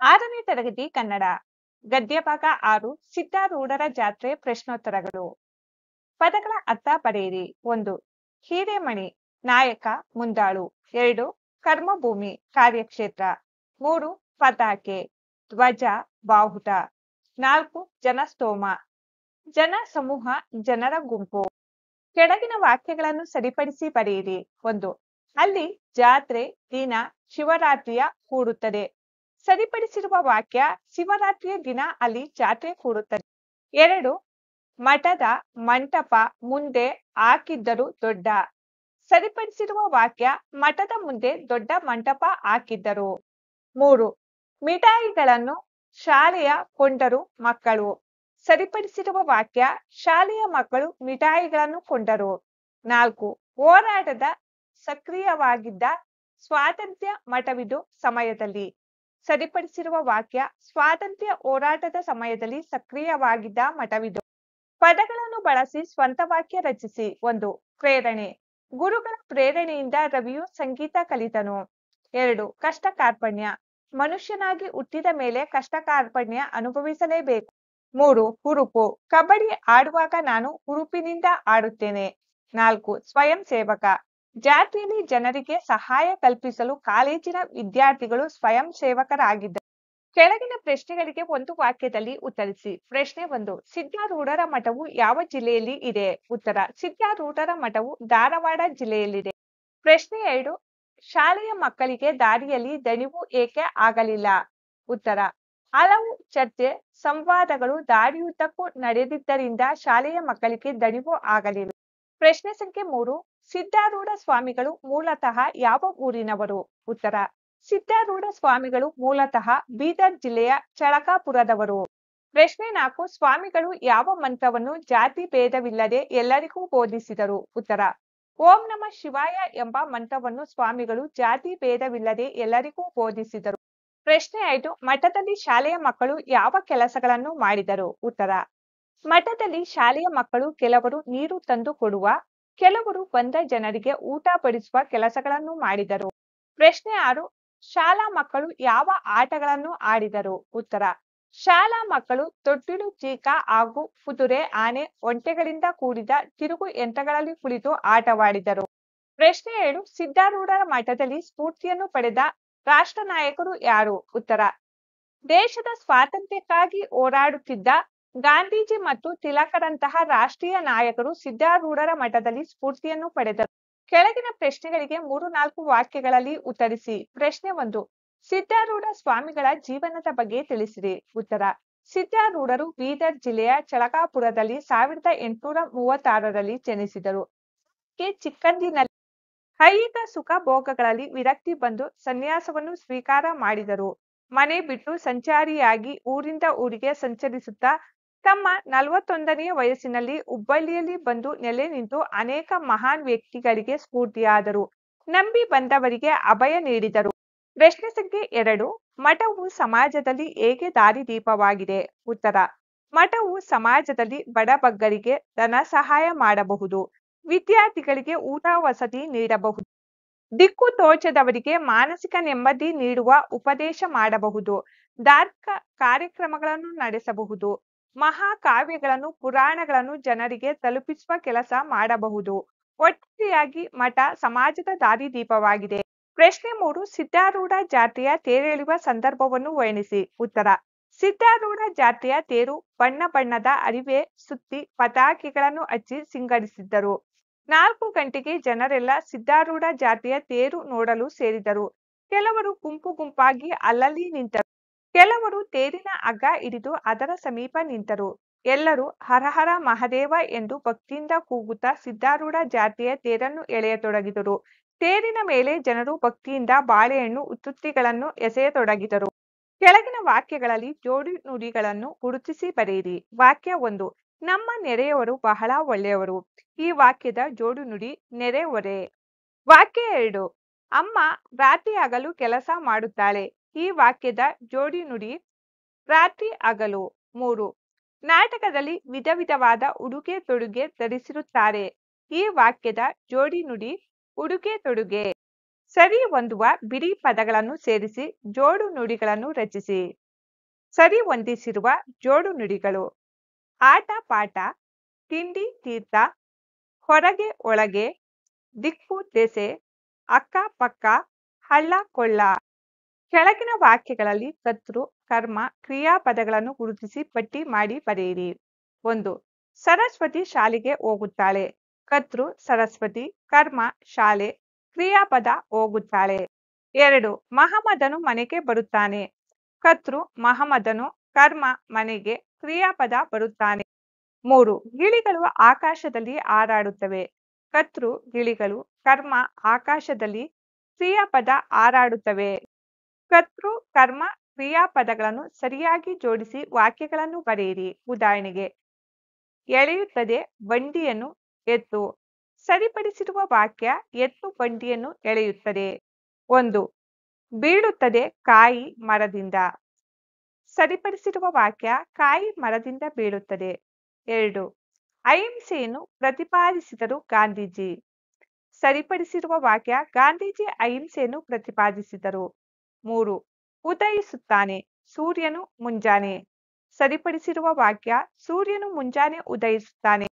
6ನೇ ತರಗತಿ ಕನ್ನಡ ಗದ್ಯಭಾಗ 6 ಸಿದ್ಧಾರೂಢರ ಜಾತ್ರೆ ಪ್ರಶ್ನೋತ್ತರಗಳು. ಪದಗಳ ಅರ್ಥ ಬರೆಯಿರಿ. 1. ಹಿರೇಮಣಿ ನಾಯಕ ಮುಂದಾಳು. 2. ಕರ್ಮಭೂಮಿ ಕಾರ್ಯಕ್ಷೇತ್ರ. 3. ಪತಾಕೆ ಧ್ವಜ ಬಾವುಟ. 4. ಜನಸ್ತೋಮ ಜನ ಸಮೂಹ ಜನರ ಗುಂಪು. ಕೆಳಗಿನ ವಾಕ್ಯಗಳನ್ನು ಸರಿಪಡಿಸಿ ಬರೆಯಿರಿ. 1. ಅಲ್ಲಿ ಜಾತ್ರೆ ದಿನ ಶಿವರಾತ್ರಿಯ ಕೂಡುತ್ತದೆ. ಸರಿಪಡಿಸಿರುವ ವಾಕ್ಯ ಶಿವರಾತ್ರಿಯ ದಿನ ಅಲ್ಲಿ ಜಾತ್ರೆ ಕೂಡುತ್ತದೆ. 2. ಮಠದ ಮಂಟಪ ಮುಂದೆ ಹಾಕಿದ್ದರು ದೊಡ್ಡ. ಸರಿಪಡಿಸಿರುವ ವಾಕ್ಯ ಮಠದ ಮುಂದೆ ದೊಡ್ಡ ಮಂಟಪ ಹಾಕಿದ್ದರು. 3. ಮಿಠಾಯಿಗಳನ್ನು ಶಾಲೆಯ ಕೊಂಡರು ಮಕ್ಕಳು. ಸರಿಪಡಿಸಿರುವ ವಾಕ್ಯ ಶಾಲೆಯ ಮಕ್ಕಳು ಮಿಠಾಯಿಗಳನ್ನು ಕೊಂಡರು. 4. ಹೋರಾಟದ ಸಕ್ರಿಯವಾಗಿದ್ದ ಸ್ವಾತಂತ್ರ್ಯ ಮಠವಿದು ಸಮಯದಲ್ಲಿ. ಸರಿಪಡಿಸಿರುವ ವಾಕ್ಯ ಸ್ವಾತಂತ್ರ್ಯ ಹೋರಾಟದ ಸಮಯದಲ್ಲಿ ಸಕ್ರಿಯವಾಗಿದ್ದ ಮಠವಿದು. ಪದಗಳನ್ನು ಬಳಸಿ ಸ್ವಂತ ವಾಕ್ಯ ರಚಿಸಿ. 1. ಪ್ರೇರಣೆ ಗುರುಗಳ ಪ್ರೇರಣೆಯಿಂದ ರವಿಯು ಸಂಗೀತ ಕಲಿತನು. 2. ಕಷ್ಟ ಕಾರ್ಪಣ್ಯ ಮನುಷ್ಯನಾಗಿ ಹುಟ್ಟಿದ ಮೇಲೆ ಕಷ್ಟ ಕಾರ್ಪಣ್ಯ ಅನುಭವಿಸಲೇಬೇಕು. 3. ಹುರುಪು ಕಬಡ್ಡಿ ಆಡುವಾಗ ನಾನು ಹುರುಪಿನಿಂದ ಆಡುತ್ತೇನೆ. 4. ಸ್ವಯಂ ಸೇವಕ ಜಾತ್ರೆಯಲ್ಲಿ ಜನರಿಗೆ ಸಹಾಯ ಕಲ್ಪಿಸಲು ಕಾಲೇಜಿನ ವಿದ್ಯಾರ್ಥಿಗಳು ಸ್ವಯಂ ಸೇವಕರಾಗಿದ್ದರು. ಕೆಳಗಿನ ಪ್ರಶ್ನೆಗಳಿಗೆ ಒಂದು ವಾಕ್ಯದಲ್ಲಿ ಉತ್ತರಿಸಿ. ಪ್ರಶ್ನೆ 1. ಸಿದ್ಧಾರೂಢರ ಮಠವು ಯಾವ ಜಿಲ್ಲೆಯಲ್ಲಿ ಇದೆ? ಉತ್ತರ: ಸಿದ್ಧಾರೂಢರ ಮಠವು ಧಾರವಾಡ ಜಿಲ್ಲೆಯಲ್ಲಿದೆ. ಪ್ರಶ್ನೆ 2. ಶಾಲೆಯ ಮಕ್ಕಳಿಗೆ ದಾರಿಯಲ್ಲಿ ದಣಿವು ಏಕೆ ಆಗಲಿಲ್ಲ? ಉತ್ತರ: ಹಲವು ಚರ್ಚೆ ಸಂವಾದಗಳು ದಾರಿಯುದ್ದಕ್ಕೂ ನಡೆದಿದ್ದರಿಂದ ಶಾಲೆಯ ಮಕ್ಕಳಿಗೆ ದಣಿವು ಆಗಲಿಲ್ಲ. ಪ್ರಶ್ನೆ ಸಂಖ್ಯೆ 3. ಸಿದ್ಧಾರೂಢ ಸ್ವಾಮಿಗಳು ಮೂಲತಃ ಯಾವ ಊರಿನವರು? ಉತ್ತರ: ಸಿದ್ಧಾರೂಢ ಸ್ವಾಮಿಗಳು ಮೂಲತಃ ಬೀದರ್ ಜಿಲ್ಲೆಯ ಚಳಕಾಪುರದವರು. ಪ್ರಶ್ನೆ 4. ಸ್ವಾಮಿಗಳು ಯಾವ ಮಂತ್ರವನ್ನು ಜಾತಿ ಭೇದವಿಲ್ಲದೆ ಎಲ್ಲರಿಗೂ ಬೋಧಿಸಿದರು? ಉತ್ತರ: ಓಂ ನಮಃ ಶಿವಾಯ ಎಂಬ ಮಂತ್ರವನ್ನು ಸ್ವಾಮಿಗಳು ಜಾತಿ ಭೇದವಿಲ್ಲದೆ ಎಲ್ಲರಿಗೂ ಬೋಧಿಸಿದರು. ಪ್ರಶ್ನೆ 5. ಮಠದಲ್ಲಿ ಶಾಲೆಯ ಮಕ್ಕಳು ಯಾವ ಕೆಲಸಗಳನ್ನು ಮಾಡಿದರು? ಉತ್ತರ: ಮಠದಲ್ಲಿ ಶಾಲೆಯ ಮಕ್ಕಳು ಕೆಲವರು ನೀರು ತಂದು ಕೊಡುವ, ಕೆಲವರು ಬಂದ ಜನರಿಗೆ ಊಟ ಬಡಿಸುವ ಕೆಲಸಗಳನ್ನು ಮಾಡಿದರು. ಪ್ರಶ್ನೆ 6. ಶಾಲಾ ಮಕ್ಕಳು ಯಾವ ಆಟಗಳನ್ನು ಆಡಿದರು? ಉತ್ತರ: ಶಾಲಾ ಮಕ್ಕಳು ತೊಟ್ಟಿಲು ಚೀಕ ಹಾಗೂ ಕುದುರೆ ಆನೆ ಒಂಟೆಗಳಿಂದ ಕೂಡಿದ ತಿರುಗು ಯಂತ್ರಗಳಲ್ಲಿ ಕುಳಿತು ಆಟವಾಡಿದರು. ಪ್ರಶ್ನೆ 7. ಸಿದ್ಧಾರೂಢರ ಮಠದಲ್ಲಿ ಸ್ಫೂರ್ತಿಯನ್ನು ಪಡೆದ ರಾಷ್ಟ್ರ ನಾಯಕರು ಯಾರು? ಉತ್ತರ: ದೇಶದ ಸ್ವಾತಂತ್ರ್ಯಕ್ಕಾಗಿ ಹೋರಾಡುತ್ತಿದ್ದ ಗಾಂಧೀಜಿ ಮತ್ತು ತಿಲಕರಂತಹ ರಾಷ್ಟ್ರೀಯ ನಾಯಕರು ಸಿದ್ಧಾರೂಢರ ಮಠದಲ್ಲಿ ಸ್ಫೂರ್ತಿಯನ್ನು ಪಡೆದರು. ಕೆಳಗಿನ ಪ್ರಶ್ನೆಗಳಿಗೆ 3-4 ವಾಕ್ಯಗಳಲ್ಲಿ ಉತ್ತರಿಸಿ. ಪ್ರಶ್ನೆ 1. ಸಿದ್ಧಾರೂಢ ಸ್ವಾಮಿಗಳ ಜೀವನದ ಬಗ್ಗೆ ತಿಳಿಸಿರಿ. ಉತ್ತರ: ಸಿದ್ಧಾರೂಢರು ಬೀದರ್ ಜಿಲ್ಲೆಯ ಚಳಕಾಪುರದಲ್ಲಿ 1836ರಲ್ಲಿ ಜನಿಸಿದರು. ಚಿಕ್ಕಂದಿನಲ್ಲಿ ಐಹಿಕ ಸುಖ ಭೋಗಗಳಲ್ಲಿ ವಿರಕ್ತಿ ಬಂದು ಸನ್ಯಾಸವನ್ನು ಸ್ವೀಕಾರ ಮಾಡಿದರು. ಮನೆ ಬಿಟ್ಟು ಸಂಚಾರಿಯಾಗಿ ಊರಿಂದ ಊರಿಗೆ ಸಂಚರಿಸುತ್ತಾ ತಮ್ಮ 41ನೇ ವಯಸ್ಸಿನಲ್ಲಿ ಹುಬ್ಬಳ್ಳಿಯಲ್ಲಿ ಬಂದು ನೆಲೆ ನಿಂತು ಅನೇಕ ಮಹಾನ್ ವ್ಯಕ್ತಿಗಳಿಗೆ ಸ್ಫೂರ್ತಿಯಾದರು. ನಂಬಿ ಬಂದವರಿಗೆ ಅಭಯ ನೀಡಿದರು. ಪ್ರಶ್ನೆ ಸಂಖ್ಯೆ 2. ಮಠವು ಸಮಾಜದಲ್ಲಿ ಹೇಗೆ ದಾರಿದೀಪವಾಗಿದೆ? ಉತ್ತರ: ಮಠವು ಸಮಾಜದಲ್ಲಿ ಬಡಬಗ್ಗರಿಗೆ ಧನ ಸಹಾಯ ಮಾಡಬಹುದು, ವಿದ್ಯಾರ್ಥಿಗಳಿಗೆ ಊಟ ವಸತಿ ನೀಡಬಹುದು, ದಿಕ್ಕು ತೋಚದವರಿಗೆ ಮಾನಸಿಕ ನೆಮ್ಮದಿ ನೀಡುವ ಉಪದೇಶ ಮಾಡಬಹುದು, ಧಾರ್ಮಿಕ ಕಾರ್ಯಕ್ರಮಗಳನ್ನು ನಡೆಸಬಹುದು, ಮಹಾಕಾವ್ಯಗಳನ್ನು ಪುರಾಣಗಳನ್ನು ಜನರಿಗೆ ತಲುಪಿಸುವ ಕೆಲಸ ಮಾಡಬಹುದು. ಒಟ್ಟಾರೆಯಾಗಿ ಮಠ ಸಮಾಜದ ದಾರಿದೀಪವಾಗಿದೆ. ಪ್ರಶ್ನೆ 3. ಸಿದ್ಧಾರೂಢ ಜಾತ್ರೆಯ ತೇರೆಳೆಯುವ ಸಂದರ್ಭವನ್ನು ವರ್ಣಿಸಿ. ಉತ್ತರ: ಸಿದ್ಧಾರೂಢ ಜಾತ್ರೆಯ ತೇರು ಬಣ್ಣ ಬಣ್ಣದ ಅರಿವೆ ಸುತ್ತಿ ಪತಾಕೆಗಳನ್ನು ಹಚ್ಚಿ ಸಿಂಗರಿಸಿದ್ದರು. 4 ಗಂಟೆಗೆ ಜನರೆಲ್ಲ ಸಿದ್ಧಾರೂಢ ಜಾತ್ರೆಯ ತೇರು ನೋಡಲು ಸೇರಿದರು. ಕೆಲವರು ಗುಂಪು ಗುಂಪಾಗಿ ಅಲ್ಲಲ್ಲಿ ನಿಂತರು. ಕೆಲವರು ತೇರಿನ ಹಗ್ಗ ಹಿಡಿದು ಅದರ ಸಮೀಪ ನಿಂತರು. ಎಲ್ಲರೂ ಹರ ಹರ ಮಹಾದೇವ ಎಂದು ಭಕ್ತಿಯಿಂದ ಕೂಗುತ್ತಾ ಸಿದ್ಧಾರೂಢ ಜಾತ್ರೆಯ ತೇರನ್ನು ಎಳೆಯತೊಡಗಿದರು. ತೇರಿನ ಮೇಲೆ ಜನರು ಭಕ್ತಿಯಿಂದ ಬಾಳೆಹಣ್ಣು ಉತ್ತುತ್ತಿಗಳನ್ನು ಎಸೆಯತೊಡಗಿದರು. ಕೆಳಗಿನ ವಾಕ್ಯಗಳಲ್ಲಿ ಜೋಡಿ ನುಡಿಗಳನ್ನು ಗುರುತಿಸಿ ಬರೆಯಿರಿ. ವಾಕ್ಯ 1. ನಮ್ಮ ನೆರೆಯವರು ಬಹಳ ಒಳ್ಳೆಯವರು. ಈ ವಾಕ್ಯದ ಜೋಡು ನುಡಿ ನೆರೆಹೊರೆ. ವಾಕ್ಯ 2. ಅಮ್ಮ ರಾತ್ರಿ ಹಗಲು ಕೆಲಸ ಮಾಡುತ್ತಾಳೆ. ಈ ವಾಕ್ಯದ ಜೋಡಿ ನುಡಿ ರಾತ್ರಿ ಹಗಲು. 3. ನಾಟಕದಲ್ಲಿ ವಿಧ ವಿಧವಾದ ಉಡುಗೆ ತೊಡುಗೆ ಧರಿಸಿರುತ್ತಾರೆ. ಈ ವಾಕ್ಯದ ಜೋಡಿ ನುಡಿ ಉಡುಗೆ ತೊಡುಗೆ. ಸರಿ ಹೊಂದುವ ಬಿಡಿ ಪದಗಳನ್ನು ಸೇರಿಸಿ ಜೋಡು ನುಡಿಗಳನ್ನು ರಚಿಸಿ. ಸರಿ ಹೊಂದಿಸಿರುವ ಜೋಡು ನುಡಿಗಳು: ಆಟ ಪಾಠ, ತಿಂಡಿ ತೀರ್ಥ, ಹೊರಗೆ ಒಳಗೆ, ದಿಕ್ಕು ದೆಸೆ, ಅಕ್ಕ ಪಕ್ಕ, ಹಳ್ಳ ಕೊಳ್ಳ. ಕೆಳಗಿನ ವಾಕ್ಯಗಳಲ್ಲಿ ಕರ್ತೃ, ಕರ್ಮ, ಕ್ರಿಯಾಪದಗಳನ್ನು ಗುರುತಿಸಿ ಪಟ್ಟಿ ಮಾಡಿ ಬರೆಯಿರಿ. 1. ಸರಸ್ವತಿ ಶಾಲೆಗೆ ಹೋಗುತ್ತಾಳೆ. ಕರ್ತೃ ಸರಸ್ವತಿ, ಕರ್ಮ ಶಾಲೆ, ಕ್ರಿಯಾಪದ ಹೋಗುತ್ತಾಳೆ. 2. ಮಹಮ್ಮದನು ಮನೆಗೆ ಬರುತ್ತಾನೆ. ಕರ್ತೃ ಮಹಮ್ಮದನು, ಕರ್ಮ ಮನೆಗೆ, ಕ್ರಿಯಾಪದ ಬರುತ್ತಾನೆ. 3. ಗಿಳಿಗಳು ಆಕಾಶದಲ್ಲಿ ಹಾರಾಡುತ್ತವೆ. ಕರ್ತೃ ಗಿಳಿಗಳು, ಕರ್ಮ ಆಕಾಶದಲ್ಲಿ, ಕ್ರಿಯಾಪದ ಹಾರಾಡುತ್ತವೆ. ಕರ್ತೃ ಕರ್ಮ ಕ್ರಿಯಾಪದಗಳನ್ನು ಸರಿಯಾಗಿ ಜೋಡಿಸಿ ವಾಕ್ಯಗಳನ್ನು ಬರೆಯಿರಿ. ಉದಾಹರಣೆಗೆ: ಎಳೆಯುತ್ತದೆ ಬಂಡಿಯನ್ನು ಎತ್ತು. ಸರಿಪಡಿಸಿರುವ ವಾಕ್ಯ: ಎತ್ತು ಬಂಡಿಯನ್ನು ಎಳೆಯುತ್ತದೆ. 1. ಬೀಳುತ್ತದೆ ಕಾಯಿ ಮರದಿಂದ. ಸರಿಪಡಿಸಿರುವ ವಾಕ್ಯ: ಕಾಯಿ ಮರದಿಂದ ಬೀಳುತ್ತದೆ. 2. ಅಹಿಂಸೆಯನ್ನು ಪ್ರತಿಪಾದಿಸಿದರು ಗಾಂಧೀಜಿ. ಸರಿಪಡಿಸಿರುವ ವಾಕ್ಯ: ಗಾಂಧೀಜಿ ಅಹಿಂಸೆಯನ್ನು ಪ್ರತಿಪಾದಿಸಿದರು. 3. ಉದಯಿಸುತ್ತಾನೆ ಸೂರ್ಯನು ಮುಂಜಾನೆ. ಸರಿಪಡಿಸಿರುವ ವಾಕ್ಯ: ಸೂರ್ಯನು ಮುಂಜಾನೆ ಉದಯಿಸುತ್ತಾನೆ.